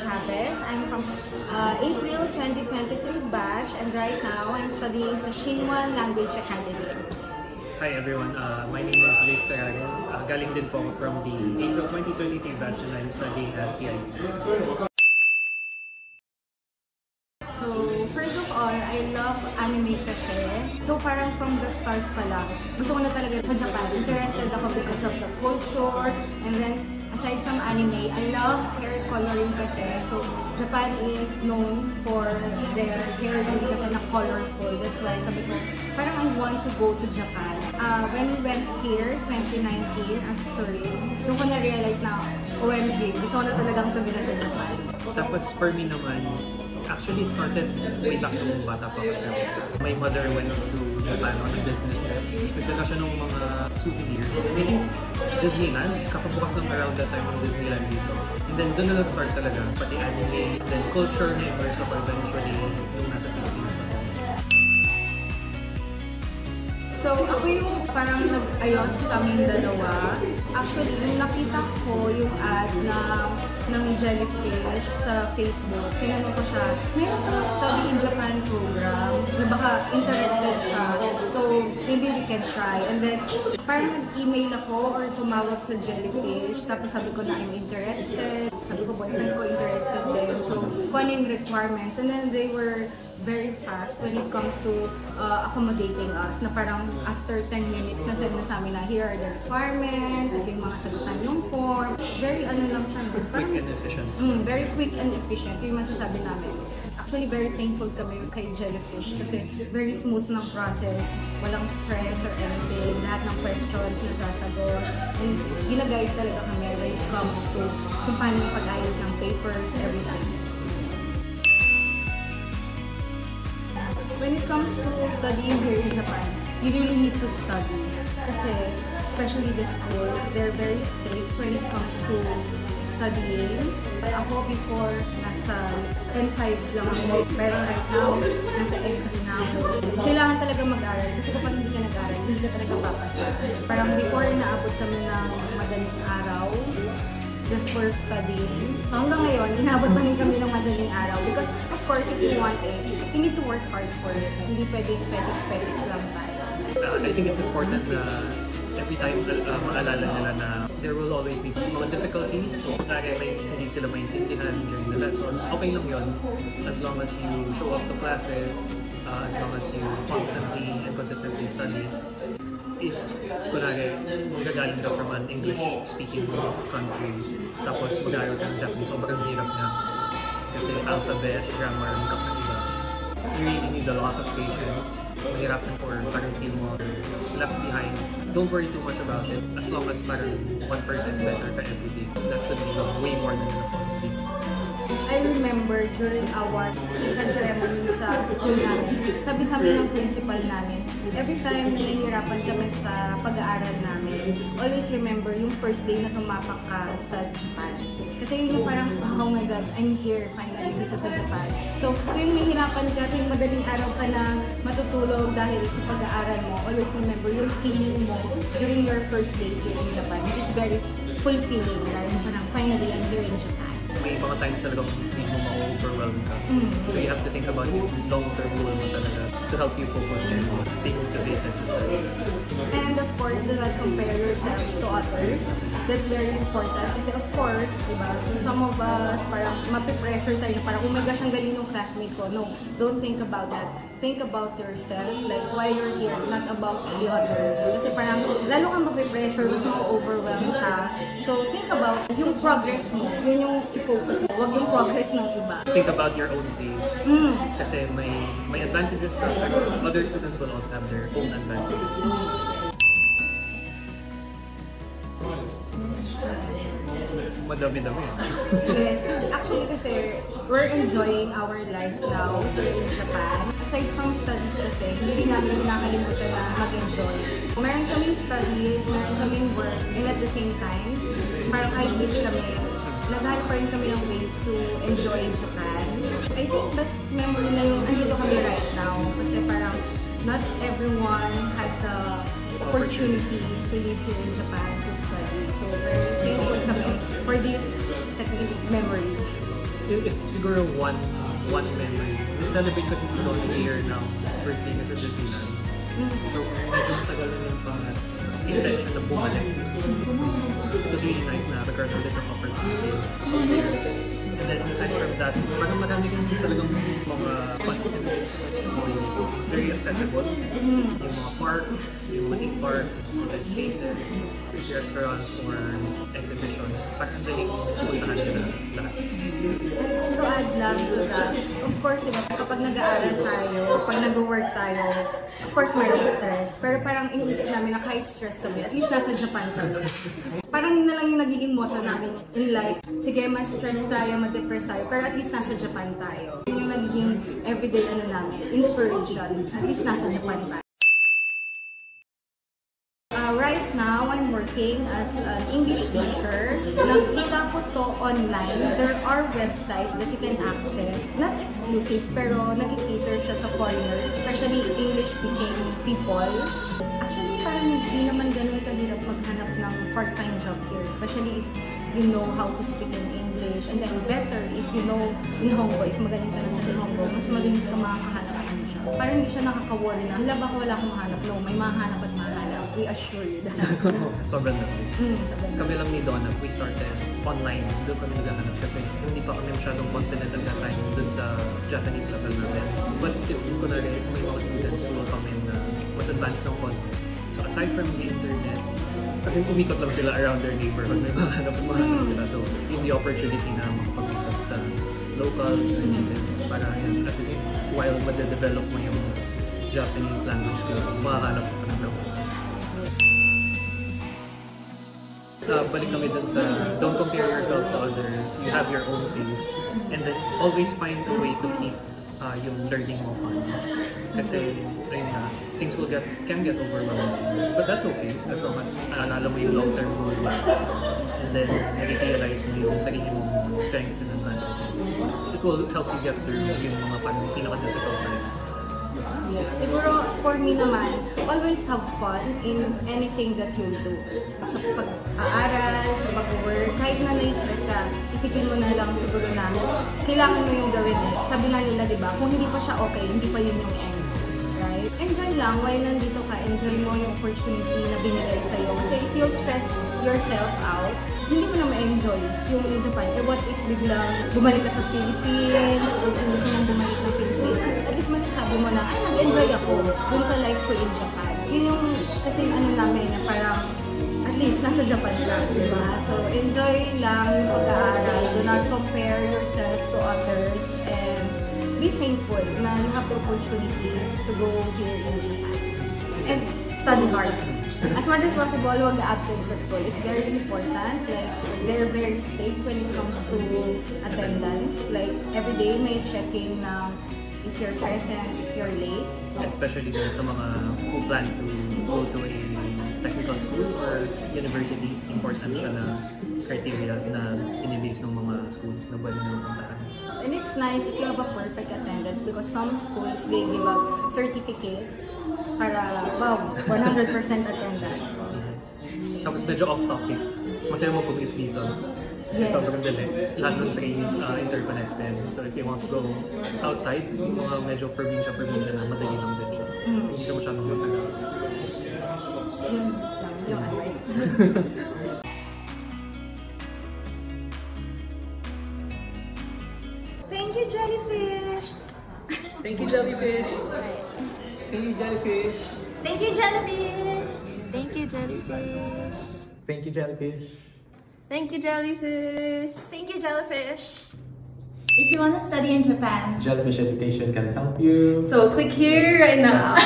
Chavez. I'm from April 2023 batch, and right now I'm studying sa Xinhuan Language Academy. Hi everyone, my name is Jake Ferrarin. Galing din po ako from the April 2023 batch and I'm studying at PIU. So, first of all, I love anime kasi. So, parang from the start pa lang, gusto ko na talaga sa Japan. Interested ako because of the culture. And then, aside from anime, I love hair coloring kasi. So, Japan is known for their hair really kasi na colorful. That's why sabi ko, parang I want to go to Japan. When we went here, 2019, as tourists, doon ko na-realize na, OMG, gusto ko na talagang tumira sa Japan. Tapos for me naman, actually, it started way back nung bata pa kasi my mother went to Japan on a business trip. Tapos nagdala siya ng mga souvenirs. Meaning, Disneyland, kakabukas ng around that time ng Disneyland dito. And then doon na nag-start talaga, pati anime, then culture na immerse ako eventually nung nasa Pilipinas ako. So, ako yung parang nag-ayos sa aming dalawa. Actually, yung nakita ko yung ad ng Jellyfish sa Facebook, tinanong ko siya, meron kang study in Japan program, na baka interested siya. So, maybe we can try. And then, parang nag-email ako or tumawag sa Jellyfish, tapos sabi ko na I'm interested. Sabi ko, boyfriend ko interested din. So, kung ano yung requirements. And then, they were very fast when it comes to accommodating us, na parang after 10 minutes na send na sa amin na here are the requirements, ito yung mga sagutan yung form. Very ano lang siya. Quick and efficient. Very quick and efficient, yung masasabi namin. Actually, very thankful kami kay Jellyfish kasi very smooth ng process, walang stress or anything, lahat ng questions nasasagot. And ginaguide talaga kami when it comes to kung paano yung pag-ayos ng papers, everything. When it comes to studying here in Japan, you really need to study. Kasi, especially the schools, they're very strict when it comes to studying. Ako before, nasa N5 lang ako. Pero right now, nasa N3 na ako. Kailangan talaga mag-aral. Kasi kapag hindi ka nag-aral, hindi ka talaga papasa. Parang before, inaabot kami ng madaling araw just for studying. So hanggang ngayon, inabot pa rin kami ng madaling araw. Because of course, if you want it, you need to work hard for it. Hindi pwedeng petiks lang tayo. I think it's important na every time maalala nila na there will always be mga difficulties. So, kaya hindi sila maintindihan during the lessons. Okay lang yun as long as you show up to classes, as long as you constantly and consistently study. If, kunwari, magagaling ka from an English-speaking country, tapos mag-aaral ka ng Japanese, sobrang hirap na. Kasi alphabet, grammar, ang kakaiba. You really need a lot of patience. Mahirap na or parang feel mo left behind. Don't worry too much about it. As long as parang 1% better ka every day. That should be way more than enough for me. I remember during our ikan ceremony sa school namin, sabi sa amin ng principal namin, every time nahihirapan kami sa pag-aaral namin, always remember yung first day na tumapak ka sa Japan. Kasi yun yung parang, oh my God, I'm here finally dito sa Japan. So, yung mahirapan ka, yung madaling araw ka na matutulog dahil sa pag-aaral mo, always remember yung feeling mo during your first day here in Japan, which is very fulfilling, right? Parang finally, I'm here in Japan. May mga times talaga feel mo ma-overwhelm ka. So you have to think about yung long-term goal mo talaga to help you focus and stay motivated to study. And of course, do not compare yourself to others. That's very important. Kasi of course, diba, some of us parang mapipressure tayo. Parang, oh my gosh, ang galing ng classmate ko. No, don't think about that. Think about yourself, like why you're here, not about the others. Kasi parang, lalo kang mapipressure, mas ma-overwhelm ka. So, think about yung progress mo. Yun yung i-focus mo. Huwag yung progress ng iba. Think about your own pace. Kasi may advantages ka, pero other students will also have their own advantages. Madami-dami. Yes. Actually kasi, we're enjoying our life now here in Japan. Aside from studies kasi, hindi namin nakalimutan na mag-enjoy. Meron kaming studies, meron kaming work, and at the same time, parang kahit busy kami, naghanap pa rin kami ng ways to enjoy Japan. I think best memory na yung andito kami right now. Kasi parang not everyone has the opportunity to live here in Japan to study. So very thankful kami for this technical memory. if siguro one memory, we celebrate kasi si Don year ng birthday niya sa Disneyland. So medyo matagal na yung intention na bumalik. So it was really nice na nagkaroon ulit ng opportunity out there. And then aside from that, parang marami kang talagang mga fun activities. Very accessible. Yung mga parks, yung mga theme parks, event spaces, restaurants, or exhibitions. Parang ang daling puntahan nila lahat. And to add lang to that, of course, diba, kapag nag-aaral tayo, pag nag-work tayo, of course, maraming stress. Pero parang iniisip namin na kahit stress kami, at least nasa Japan kami. Parang yun na lang yung nagiging motto namin in life. Sige, mas stress tayo, mag-depress tayo, pero at least nasa Japan tayo. Yun yung nagiging everyday namin, inspiration. At least nasa Japan tayo. Right now, I'm working as an English teacher. Nakita ko to online. There are websites that you can access. Not exclusive, pero nag-cater siya sa foreigners, especially English-speaking people. Actually, parang hindi naman ganun kahirap maghanap ng part-time job here, especially if you know how to speak in English. And then better if you know Nihongo, if magaling ka na sa Nihongo, mas mabilis ka makakahanap ng job. Parang hindi siya nakaka-worry na, hala baka wala akong mahanap. No, may mahanap at mahanap. We assure you that. Sobrang dami. Kami lang ni Donna, we started online. Doon kami naghahanap kasi hindi pa kami masyadong confident at that time doon sa Japanese level natin. But if kunwari, may mga students who will come in na mas advanced ng konti. So aside from the internet, kasi umikot lang sila around their neighborhood, may mahanap sila. So use the opportunity na makapag-usap sa locals or natives para yan, at the same while made-develop mo yung Japanese language skills, makahanap ka ng trabaho. Balik kami dun sa don't compare yourself to others, you have your own pace, and then always find a way to keep yung learning mo fun. Kasi, ayun na, things can get overwhelming. But that's okay, as long as naalala mo yung long-term goal mo. And then, nag-realize mo yung sarili mong strengths and advantages. It will help you get through yung mga pinaka-difficult times. Yes. Siguro, for me naman, always have fun in anything that you do. Sa pag-aaral, sa pag-work, kahit na na-stress ka, isipin mo na lang siguro na kailangan mo yung gawin eh. Sabi nga nila, di ba, kung hindi pa siya okay, hindi pa yun yung end. Right? Enjoy lang, while nandito ka, enjoy mo yung opportunity na binigay sa'yo. Kasi if you'll stress yourself out, hindi mo na ma-enjoy yung Japan. Eh, what if biglang bumalik ka sa Philippines, or kung gusto mong bumalik ng Philippines, at least masasabi mo na, ay, nag-enjoy ako dun sa life ko in Japan. Yun yung, kasi ano namin, na parang, at least, nasa Japan ka, di ba? So, enjoy lang yung pag-aaral. Do not compare yourself to others, and be thankful na you have the opportunity to go here in Japan. And study hard. As much as possible, huwag ka-absent sa school. It's very important. Like, they're very strict when it comes to attendance. Like, every day may checking na if you're present, if you're late. Especially sa mga who plan to go to a technical school or university, important siya na criteria na inibase ng mga schools na pwede nyo puntahan. And it's nice if you have a perfect attendance because some schools, they give out certificates para, wow, 100% attendance. Tapos medyo off-topic. Masaya mo commute dito. Kasi sobrang dali. Lahat ng trains interconnected. So if you want to go outside, mga medyo probinsya na madali lang din siya. Hindi siya masyadong matagal. Yun lang, yung advice. Thank you, Jellyfish! Thank you, Jellyfish! Thank you, Jellyfish! Thank you, Jellyfish! Thank you, Jellyfish! Thank you, Jellyfish! Thank you, Jellyfish! Thank you, Jellyfish! If you want to study in Japan, Jellyfish Education can help you. so click here right now.